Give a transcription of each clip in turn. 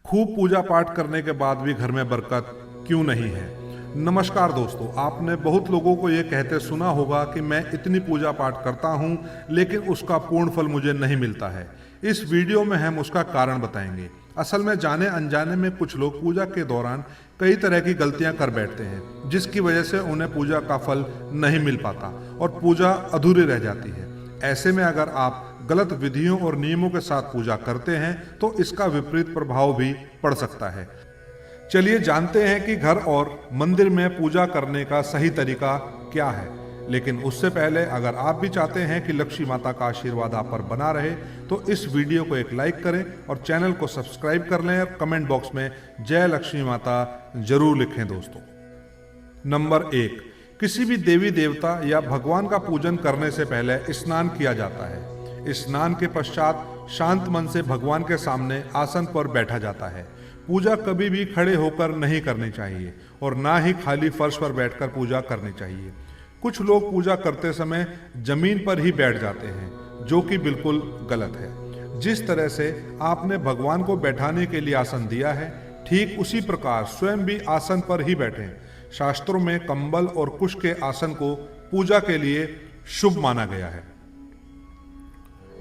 खूब पूजा पाठ करने के बाद भी घर में बरकत क्यों नहीं है। नमस्कार दोस्तों, आपने बहुत लोगों को ये कहते सुना होगा कि मैं इतनी पूजा पाठ करता हूँ लेकिन उसका पूर्ण फल मुझे नहीं मिलता है। इस वीडियो में हम उसका कारण बताएंगे। असल में जाने अनजाने में कुछ लोग पूजा के दौरान कई तरह की गलतियां कर बैठते हैं, जिसकी वजह से उन्हें पूजा का फल नहीं मिल पाता और पूजा अधूरी रह जाती है। ऐसे में अगर आप गलत विधियों और नियमों के साथ पूजा करते हैं तो इसका विपरीत प्रभाव भी पड़ सकता है। चलिए जानते हैं कि घर और मंदिर में पूजा करने का सही तरीका क्या है। लेकिन उससे पहले अगर आप भी चाहते हैं कि लक्ष्मी माता का आशीर्वाद आप पर बना रहे तो इस वीडियो को एक लाइक करें और चैनल को सब्सक्राइब कर लें और कमेंट बॉक्स में जय लक्ष्मी माता जरूर लिखें दोस्तों। नंबर 1, किसी भी देवी देवता या भगवान का पूजन करने से पहले स्नान किया जाता है। स्नान के पश्चात शांत मन से भगवान के सामने आसन पर बैठा जाता है। पूजा कभी भी खड़े होकर नहीं करनी चाहिए और ना ही खाली फर्श पर बैठकर पूजा करनी चाहिए। कुछ लोग पूजा करते समय जमीन पर ही बैठ जाते हैं, जो कि बिल्कुल गलत है। जिस तरह से आपने भगवान को बैठाने के लिए आसन दिया है, ठीक उसी प्रकार स्वयं भी आसन पर ही बैठें। शास्त्रों में कंबल और कुश के आसन को पूजा के लिए शुभ माना गया है।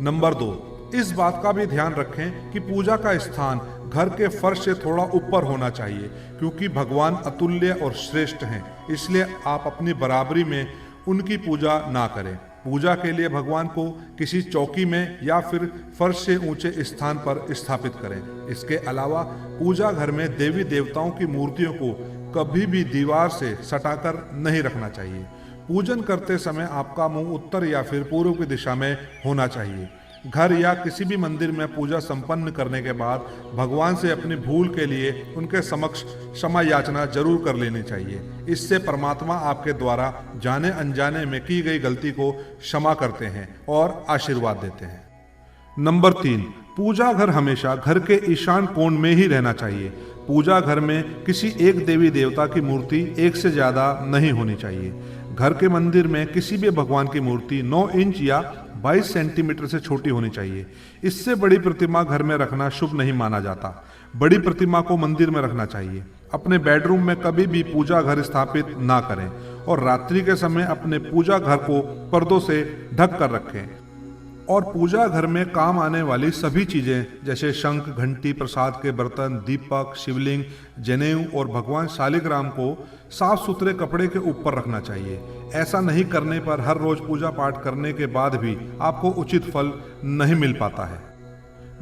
नंबर 2, इस बात का भी ध्यान रखें कि पूजा का स्थान घर के फर्श से थोड़ा ऊपर होना चाहिए, क्योंकि भगवान अतुल्य और श्रेष्ठ हैं, इसलिए आप अपनी बराबरी में उनकी पूजा ना करें। पूजा के लिए भगवान को किसी चौकी में या फिर फर्श से ऊंचे स्थान पर स्थापित करें। इसके अलावा पूजा घर में देवी देवताओं की मूर्तियों को कभी भी दीवार से सटाकर नहीं रखना चाहिए। पूजन करते समय आपका मुंह उत्तर या फिर पूर्व की दिशा में होना चाहिए। घर या किसी भी मंदिर में पूजा संपन्न करने के बाद भगवान से अपनी भूल के लिए उनके समक्ष क्षमा याचना जरूर कर लेनी चाहिए। इससे परमात्मा आपके द्वारा जाने अनजाने में की गई गलती को क्षमा करते हैं और आशीर्वाद देते हैं। नंबर 3, पूजा घर हमेशा घर के ईशान कोण में ही रहना चाहिए। पूजा घर में किसी एक देवी देवता की मूर्ति एक से ज्यादा नहीं होनी चाहिए। घर के मंदिर में किसी भी भगवान की मूर्ति 9 इंच या 22 सेंटीमीटर से छोटी होनी चाहिए। इससे बड़ी प्रतिमा घर में रखना शुभ नहीं माना जाता। बड़ी प्रतिमा को मंदिर में रखना चाहिए। अपने बेडरूम में कभी भी पूजा घर स्थापित ना करें और रात्रि के समय अपने पूजा घर को पर्दों से ढक कर रखें। और पूजा घर में काम आने वाली सभी चीजें जैसे शंख, घंटी, प्रसाद के बर्तन, दीपक, शिवलिंग, जनेऊ और भगवान शालिग्राम को साफ सुथरे कपड़े के ऊपर रखना चाहिए। ऐसा नहीं करने पर हर रोज पूजा पाठ करने के बाद भी आपको उचित फल नहीं मिल पाता है।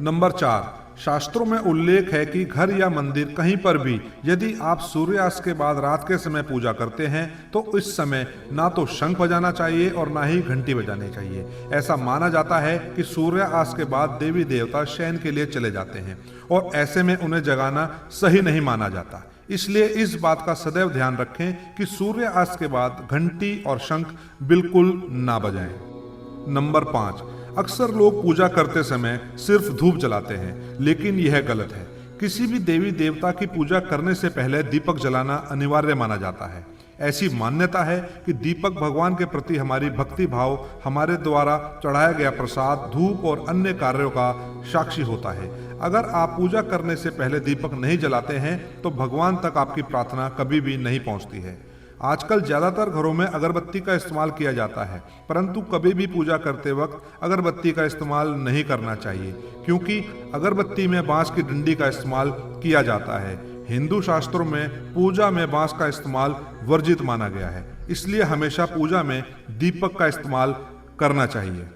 नंबर 4, शास्त्रों में उल्लेख है कि घर या मंदिर कहीं पर भी यदि आप सूर्यास्त के बाद रात के समय पूजा करते हैं तो इस समय ना तो शंख बजाना चाहिए और ना ही घंटी बजानी चाहिए। ऐसा माना जाता है कि सूर्यास्त के बाद देवी देवता शयन के लिए चले जाते हैं और ऐसे में उन्हें जगाना सही नहीं माना जाता। इसलिए इस बात का सदैव ध्यान रखें कि सूर्यास्त के बाद घंटी और शंख बिल्कुल ना बजाएं। नंबर 5, अक्सर लोग पूजा करते समय सिर्फ धूप जलाते हैं, लेकिन यह गलत है। किसी भी देवी देवता की पूजा करने से पहले दीपक जलाना अनिवार्य माना जाता है। ऐसी मान्यता है कि दीपक भगवान के प्रति हमारी भक्ति भाव, हमारे द्वारा चढ़ाया गया प्रसाद, धूप और अन्य कार्यों का साक्षी होता है। अगर आप पूजा करने से पहले दीपक नहीं जलाते हैं तो भगवान तक आपकी प्रार्थना कभी भी नहीं पहुंचती है। आजकल ज्यादातर घरों में अगरबत्ती का इस्तेमाल किया जाता है, परंतु कभी भी पूजा करते वक्त अगरबत्ती का इस्तेमाल नहीं करना चाहिए, क्योंकि अगरबत्ती में बांस की डंडी का इस्तेमाल किया जाता है। हिंदू शास्त्रों में पूजा में बांस का इस्तेमाल वर्जित माना गया है, इसलिए हमेशा पूजा में दीपक का इस्तेमाल करना चाहिए।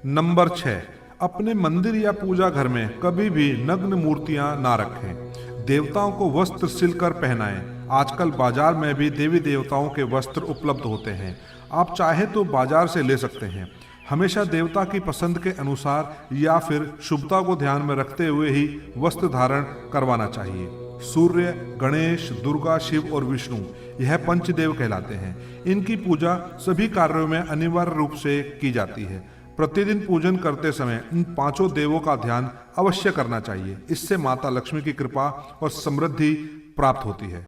नंबर 6, अपने मंदिर या पूजा घर में कभी भी नग्न मूर्तियां ना रखें। देवताओं को वस्त्र सिलकर पहनाएं। आजकल बाजार में भी देवी देवताओं के वस्त्र उपलब्ध होते हैं, आप चाहे तो बाजार से ले सकते हैं। हमेशा देवता की पसंद के अनुसार या फिर शुभता को ध्यान में रखते हुए ही वस्त्र धारण करवाना चाहिए। सूर्य, गणेश, दुर्गा, शिव और विष्णु यह पंचदेव कहलाते हैं। इनकी पूजा सभी कार्यों में अनिवार्य रूप से की जाती है। प्रतिदिन पूजन करते समय इन 5 देवों का ध्यान अवश्य करना चाहिए। इससे माता लक्ष्मी की कृपा और समृद्धि प्राप्त होती है।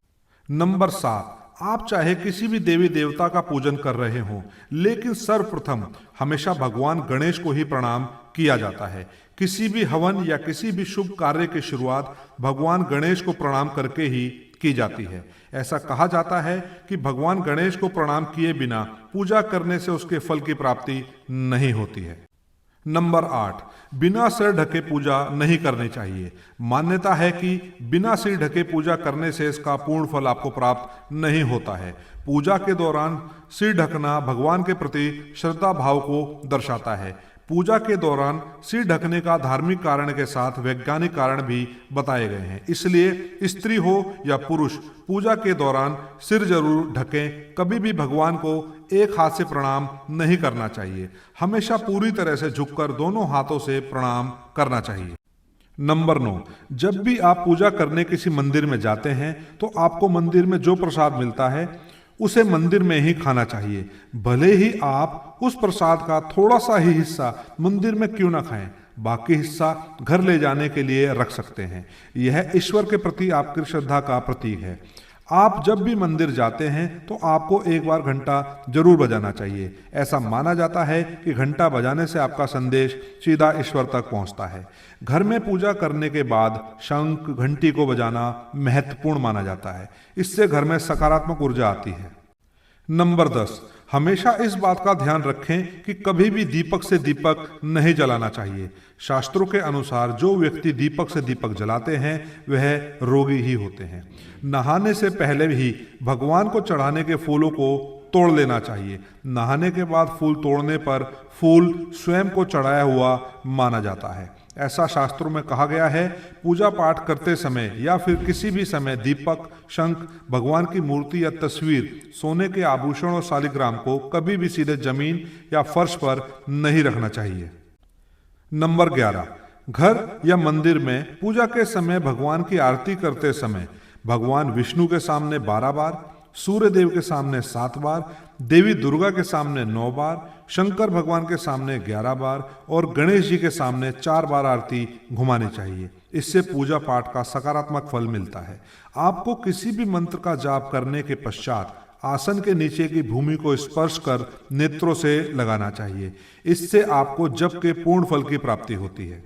नंबर 7, आप चाहे किसी भी देवी देवता का पूजन कर रहे हों, लेकिन सर्वप्रथम हमेशा भगवान गणेश को ही प्रणाम किया जाता है, किसी भी हवन या किसी भी शुभ कार्य की शुरुआत भगवान गणेश को प्रणाम करके ही की जाती है। ऐसा कहा जाता है कि भगवान गणेश को प्रणाम किए बिना पूजा करने से उसके फल की प्राप्ति नहीं होती है। नंबर 8, बिना सिर ढके पूजा नहीं करनी चाहिए। मान्यता है कि बिना सिर ढके पूजा करने से इसका पूर्ण फल आपको प्राप्त नहीं होता है। पूजा के दौरान सिर ढकना भगवान के प्रति श्रद्धा भाव को दर्शाता है। पूजा के दौरान सिर ढकने का धार्मिक कारण के साथ वैज्ञानिक कारण भी बताए गए हैं। इसलिए स्त्री हो या पुरुष पूजा के दौरान सिर जरूर ढकें। कभी भी भगवान को एक हाथ से प्रणाम नहीं करना चाहिए। हमेशा पूरी तरह से झुककर दोनों हाथों से प्रणाम करना चाहिए। नंबर 9, जब भी आप पूजा करने किसी मंदिर में जाते हैं तो आपको मंदिर में जो प्रसाद मिलता है उसे मंदिर में ही खाना चाहिए। भले ही आप उस प्रसाद का थोड़ा सा ही हिस्सा मंदिर में क्यों ना खाएं, बाकी हिस्सा घर ले जाने के लिए रख सकते हैं। यह ईश्वर के प्रति आपकी श्रद्धा का प्रतीक है। आप जब भी मंदिर जाते हैं तो आपको एक बार घंटा जरूर बजाना चाहिए। ऐसा माना जाता है कि घंटा बजाने से आपका संदेश सीधा ईश्वर तक पहुंचता है। घर में पूजा करने के बाद शंख घंटी को बजाना महत्वपूर्ण माना जाता है। इससे घर में सकारात्मक ऊर्जा आती है। नंबर 10, हमेशा इस बात का ध्यान रखें कि कभी भी दीपक से दीपक नहीं जलाना चाहिए। शास्त्रों के अनुसार जो व्यक्ति दीपक से दीपक जलाते हैं वह रोगी ही होते हैं। नहाने से पहले ही भगवान को चढ़ाने के फूलों को तोड़ लेना चाहिए। नहाने के बाद फूल तोड़ने पर फूल स्वयं को चढ़ाया हुआ माना जाता है। ऐसा शास्त्रों में कहा गया है। पूजा पाठ करते समय या फिर किसी भी समय दीपक, शंख, भगवान की मूर्ति या तस्वीर, सोने के आभूषण और शालिग्राम को कभी भी सीधे जमीन या फर्श पर नहीं रखना चाहिए। नंबर 11, घर या मंदिर में पूजा के समय भगवान की आरती करते समय भगवान विष्णु के सामने 12 बार, सूर्य देव के सामने 7 बार, देवी दुर्गा के सामने 9 बार, शंकर भगवान के सामने 11 बार और गणेश जी के सामने 4 बार आरती घुमानी चाहिए। इससे पूजा पाठ का सकारात्मक फल मिलता है। आपको किसी भी मंत्र का जाप करने के पश्चात आसन के नीचे की भूमि को स्पर्श कर नेत्रों से लगाना चाहिए। इससे आपको जप के पूर्ण फल की प्राप्ति होती है।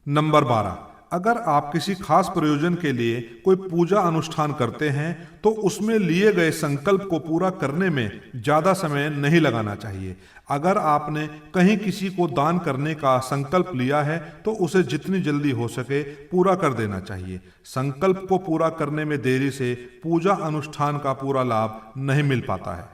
नंबर 12, अगर आप किसी खास प्रयोजन के लिए कोई पूजा अनुष्ठान करते हैं तो उसमें लिए गए संकल्प को पूरा करने में ज्यादा समय नहीं लगाना चाहिए। अगर आपने कहीं किसी को दान करने का संकल्प लिया है तो उसे जितनी जल्दी हो सके पूरा कर देना चाहिए। संकल्प को पूरा करने में देरी से पूजा अनुष्ठान का पूरा लाभ नहीं मिल पाता है।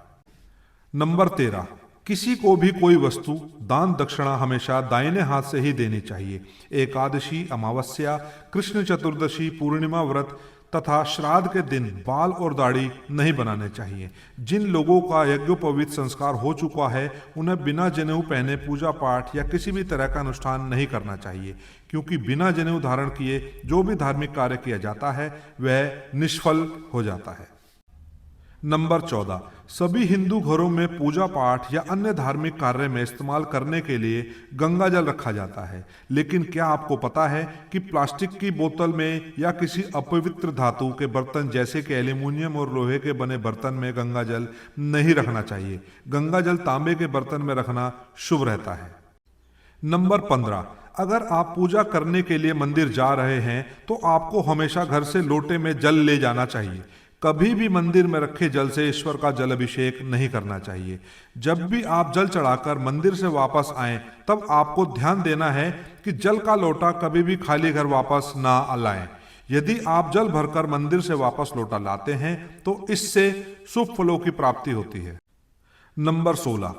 नंबर 13, किसी को भी कोई वस्तु दान दक्षिणा हमेशा दाहिने हाथ से ही देनी चाहिए। एकादशी, अमावस्या, कृष्ण चतुर्दशी, पूर्णिमा व्रत तथा श्राद्ध के दिन बाल और दाढ़ी नहीं बनाने चाहिए। जिन लोगों का यज्ञोपवीत संस्कार हो चुका है उन्हें बिना जनेऊ पहने पूजा पाठ या किसी भी तरह का अनुष्ठान नहीं करना चाहिए, क्योंकि बिना जनेऊ धारण किए जो भी धार्मिक कार्य किया जाता है वह निष्फल हो जाता है। नंबर 14, सभी हिंदू घरों में पूजा पाठ या अन्य धार्मिक कार्य में इस्तेमाल करने के लिए गंगा जल रखा जाता है। लेकिन क्या आपको पता है कि प्लास्टिक की बोतल में या किसी अपवित्र धातु के बर्तन जैसे कि एल्यूमिनियम और लोहे के बने बर्तन में गंगा जल नहीं रखना चाहिए। गंगा जल तांबे के बर्तन में रखना शुभ रहता है। नंबर 15, अगर आप पूजा करने के लिए मंदिर जा रहे हैं तो आपको हमेशा घर से लोटे में जल ले जाना चाहिए। कभी भी मंदिर में रखे जल से ईश्वर का जल अभिषेक नहीं करना चाहिए। जब भी आप जल चढ़ाकर मंदिर से वापस आएं तब आपको ध्यान देना है कि जल का लोटा कभी भी खाली घर वापस ना लाएं। यदि आप जल भरकर मंदिर से वापस लोटा लाते हैं तो इससे शुभ फलों की प्राप्ति होती है। नंबर 16,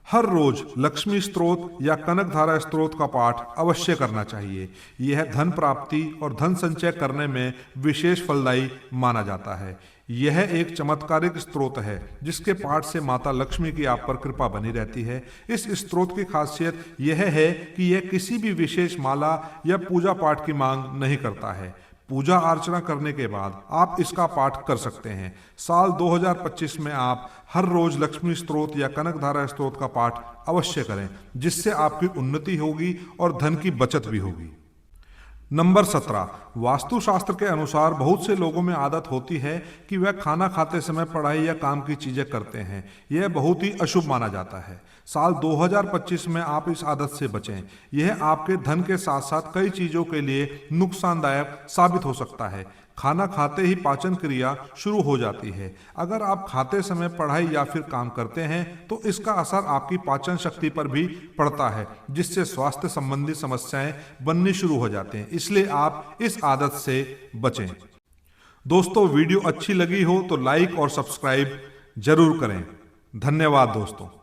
हर रोज लक्ष्मी स्तोत्र या कनकधारा स्तोत्र का पाठ अवश्य करना चाहिए। यह धन प्राप्ति और धन संचय करने में विशेष फलदायी माना जाता है। यह एक चमत्कारिक स्तोत्र है जिसके पाठ से माता लक्ष्मी की आप पर कृपा बनी रहती है। इस स्तोत्र की खासियत यह है कि यह किसी भी विशेष माला या पूजा पाठ की मांग नहीं करता है। पूजा अर्चना करने के बाद आप इसका पाठ कर सकते हैं। साल 2025 में आप हर रोज लक्ष्मी स्तोत्र या कनकधारा स्तोत्र का पाठ अवश्य करें, जिससे आपकी उन्नति होगी और धन की बचत भी होगी। नंबर 17, वास्तुशास्त्र के अनुसार बहुत से लोगों में आदत होती है कि वह खाना खाते समय पढ़ाई या काम की चीजें करते हैं। यह बहुत ही अशुभ माना जाता है। साल 2025 में आप इस आदत से बचें। यह आपके धन के साथ साथ कई चीजों के लिए नुकसानदायक साबित हो सकता है। खाना खाते ही पाचन क्रिया शुरू हो जाती है। अगर आप खाते समय पढ़ाई या फिर काम करते हैं तो इसका असर आपकी पाचन शक्ति पर भी पड़ता है, जिससे स्वास्थ्य संबंधी समस्याएं बननी शुरू हो जाते हैं। इसलिए आप इस आदत से बचें। दोस्तों, वीडियो अच्छी लगी हो तो लाइक और सब्सक्राइब जरूर करें। धन्यवाद दोस्तों।